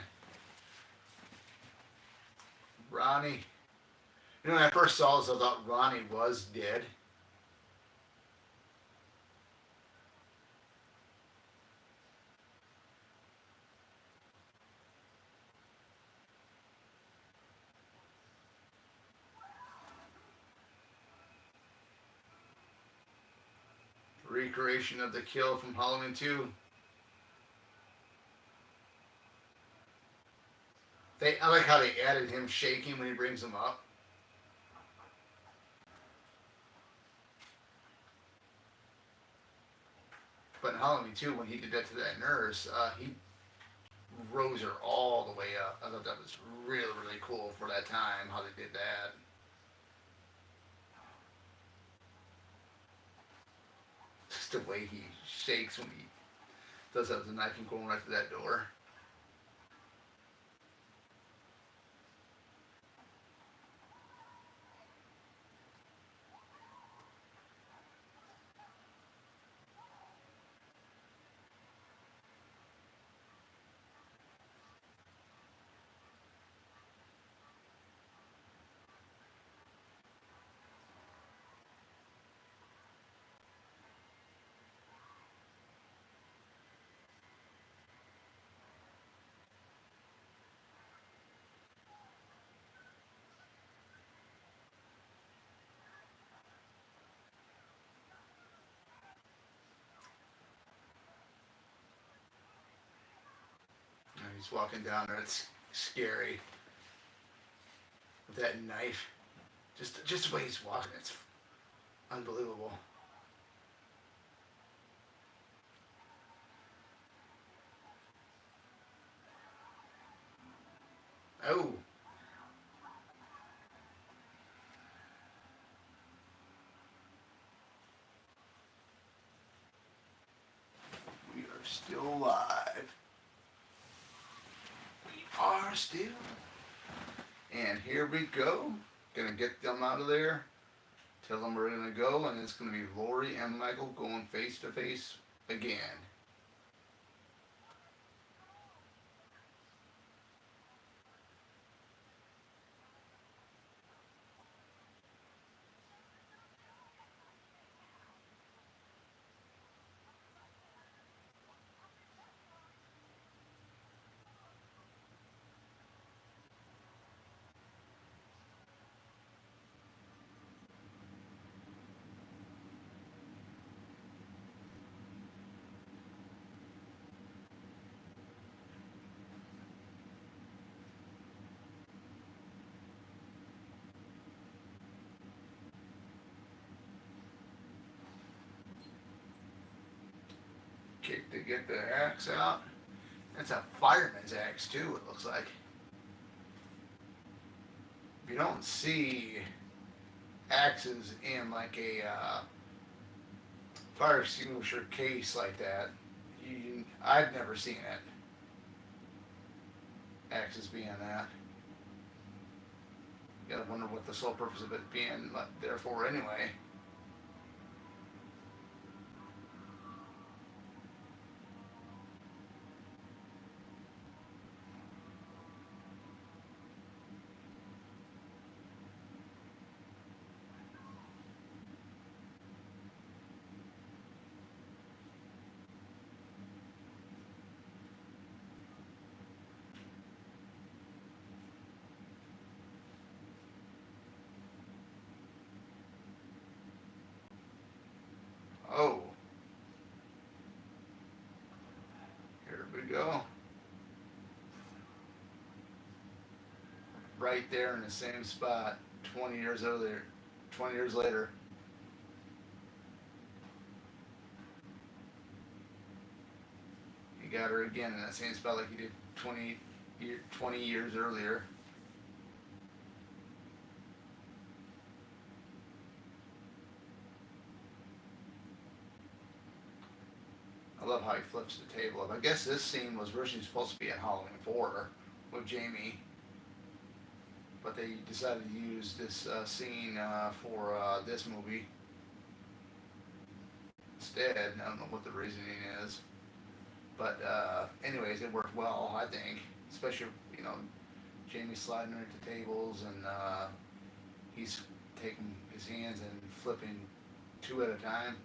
Ronnie. When I first saw this, I thought Ronnie was dead. recreation of the kill from Halloween 2. I like how they added him shaking when he brings them up. But in Halloween 2, when he did that to that nurse, he rose her all the way up. I thought that was really, really cool for that time, how they did that. Just the way he shakes when he does that with the knife and going right through that door. And he's walking down there, it's scary. With that knife. Just the way he's walking, it's unbelievable. Oh. We are still alive. We are still. And here we go. Gonna get them out of there. Tell them we're gonna go, and it's gonna be Lori and Michael going face to face again. Kick to get the axe out. That's a fireman's axe too, it looks like. You don't see axes in like a fire extinguisher case like that. I've never seen it. Axes being that. You gotta wonder what the sole purpose of it being there for anyway. Oh. Here we go. Right there in the same spot 20 years earlier. 20 years later. He got her again in that same spot like he did 20 years earlier. I love how he flips the table up. I guess this scene was originally supposed to be in Halloween 4 with Jamie, but they decided to use this scene for this movie instead. I don't know what the reasoning is, but anyways, it worked well, I think. Especially, Jamie sliding her into tables and he's taking his hands and flipping two at a time.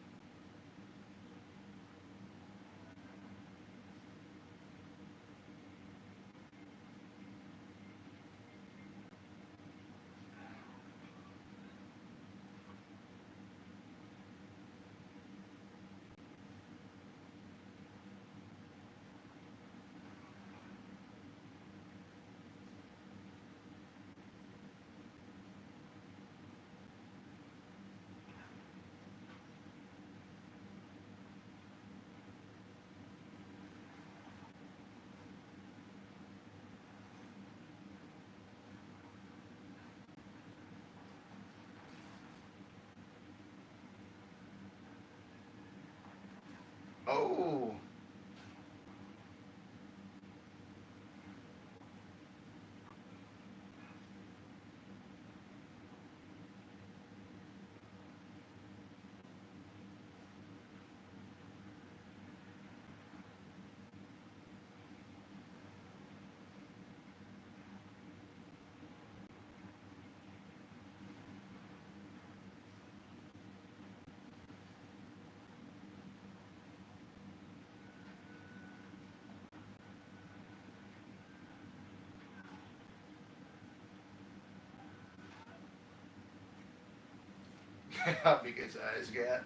How big his eyes got.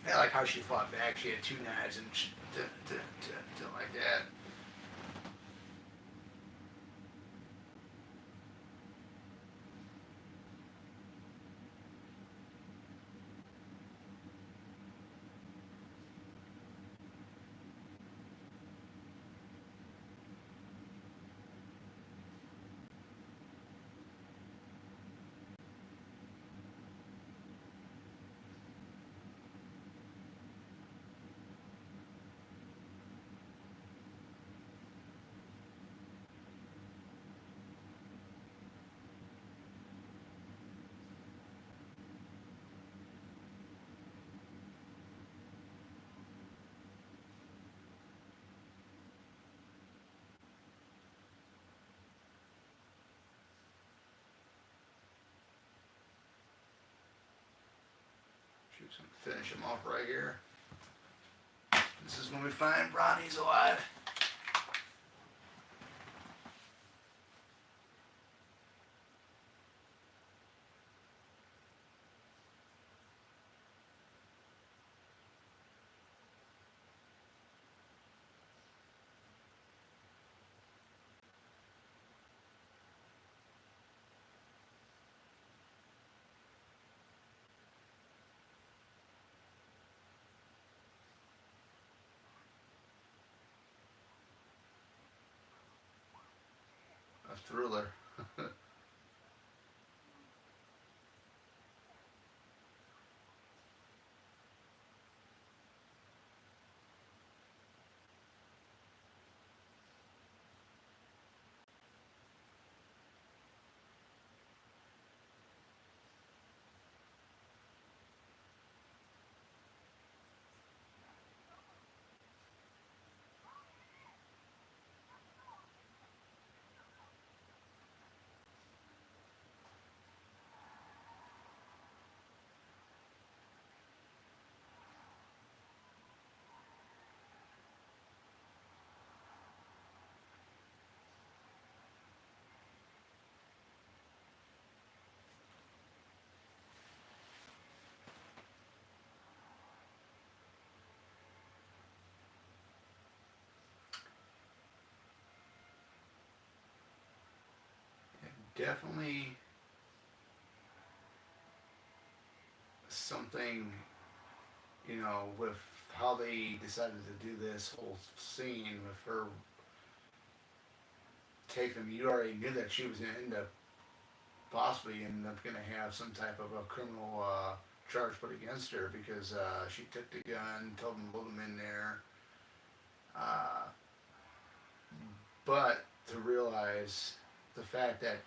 I like how she fought back. She had two knives and like that. She's gonna finish him off right here. This is when we find Ronnie's alive. A thriller. Definitely something, with how they decided to do this whole scene with her taking him. You already knew that she was going to end up, possibly end up going to have some type of a criminal charge put against her because she took the gun, told him to load him in there. Uh, but to realize the fact that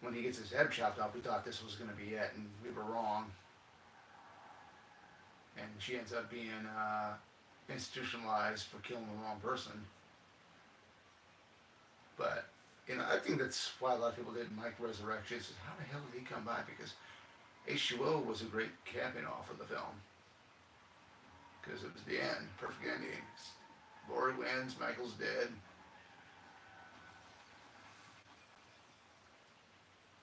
when he gets his head chopped off, we thought this was going to be it, and we were wrong. And she ends up being institutionalized for killing the wrong person. But I think that's why a lot of people didn't like Resurrection. It's how the hell did he come by? Because H2O was a great capping off of the film. Because it was the end, perfect ending. Laurie wins, Michael's dead.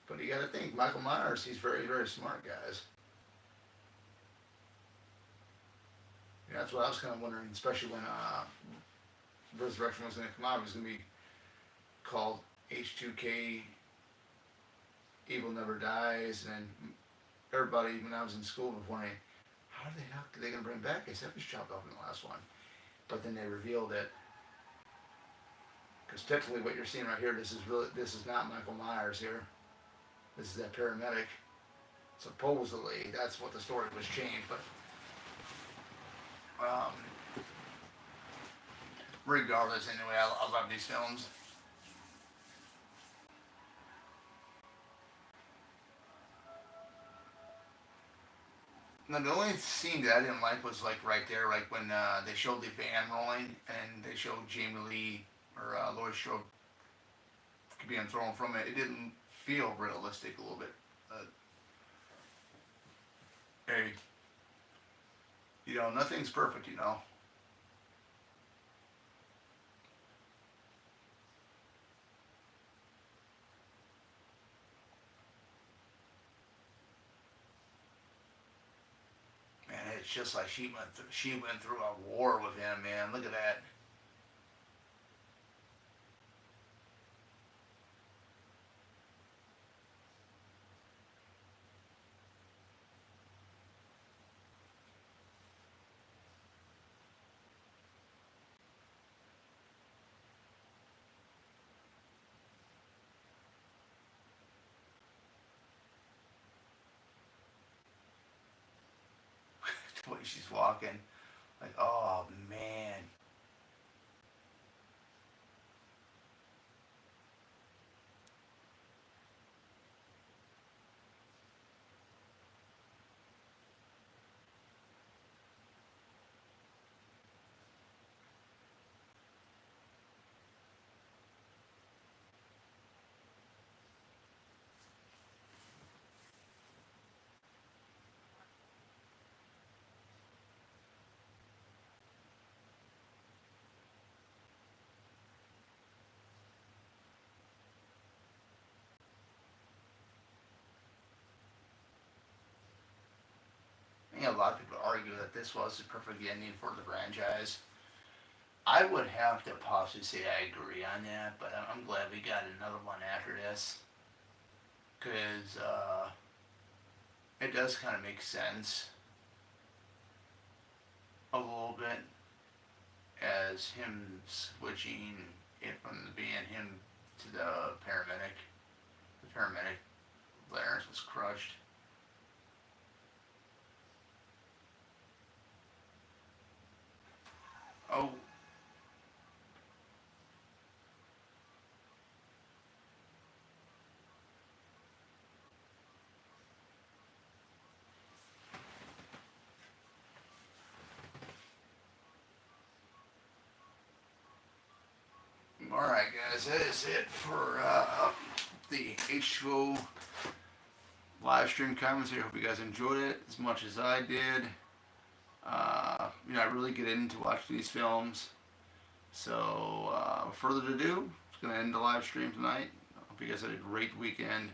But you got to think, Michael Myers, he's very, very smart, guys. That's what I was kind of wondering, especially when Resurrection was going to come out. It was going to be called H2K, Evil Never Dies, and everybody, when I was in school, was wondering, how the hell are they going to bring back his head was chopped off in the last one? But then they revealed it. Because technically what you're seeing right here, this is not Michael Myers here. This is that paramedic. Supposedly, that's what the story was changed, but Um, Regardless, anyway, I love these films. Now, the only scene that I didn't like was like right there, like when they showed the van rolling and they showed Jamie Lee or Laurie Strode being thrown from it. It didn't feel realistic a little bit. Uh, hey, nothing's perfect, Man, it's just like she went through a war with him, man. Look at that. The way she's walking, like, oh man. A lot of people argue that this was the perfect ending for the franchise. I would have to possibly say I agree on that, but I'm glad we got another one after this because it does kind of make sense a little bit as him switching it from being him to the paramedic. The paramedic Clarence was crushed. Oh, all right, guys, that is it for the H2O live stream commentary. Hope you guys enjoyed it as much as I did. I really get into watching these films. So, further ado, it's going to end the live stream tonight. I hope you guys had a great weekend.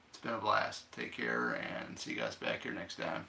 It's been a blast. Take care and see you guys back here next time.